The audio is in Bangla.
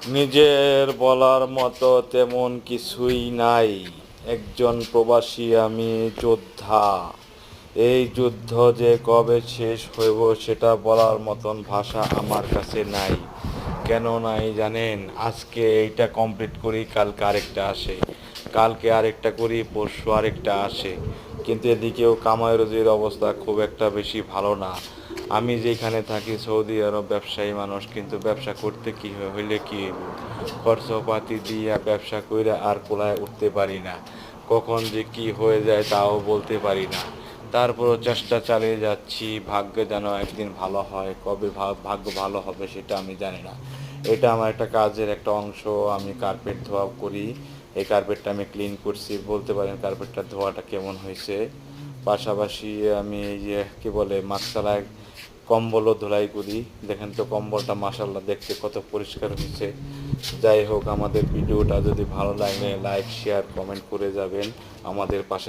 নিজের বলার মতো তেমন কিছুই নাই। একজন প্রবাসী আমি, যোদ্ধা। এই যুদ্ধ যে কবে শেষ হইব সেটা বলার মতন ভাষা আমার কাছে নাই। কেন নাই জানেন? আজকে এইটা কমপ্লিট করি, কালকে আরেকটা আসে, কালকে আরেকটা করি, পরশু আরেকটা আসে। কিন্তু এদিকেও কামাই রুজির অবস্থা খুব একটা বেশি ভালো না। আমি যেখানে থাকি সৌদি আরব ব্যবসায়ী মানুষ, কিন্তু ব্যবসা করতে কি হইলে কি হইব, খরচপাতি দিয়া ব্যবসা কইরা আর কোলায় উঠতে পারি না। কখন যে কি হয়ে যায় তাও বলতে পারি না। তারপরও চেষ্টা চালিয়ে যাচ্ছি, ভাগ্য যেন একদিন ভালো হয়। কবে ভাগ্য ভালো হবে সেটা আমি জানি না। এটা আমার একটা কাজের একটা অংশ। আমি কার্পেট ধোয়া করি। এই কার্পেটটা আমি ক্লিন করছি, বলতে পারেন কার্পেটটার ধোয়াটা কেমন হয়েছে। পাশাপাশি আমি এই যে কী বলে মাকসালায় কম্বলও ধুলাই করি। দেখেন তো কম্বলটা মাশাআল্লাহ দেখতে কত পরিষ্কার হয়েছে। যাই হোক, আমাদের ভিডিওটা যদি ভালো লাগে লাইক শেয়ার কমেন্ট করে যাবেন, আমাদের পাশে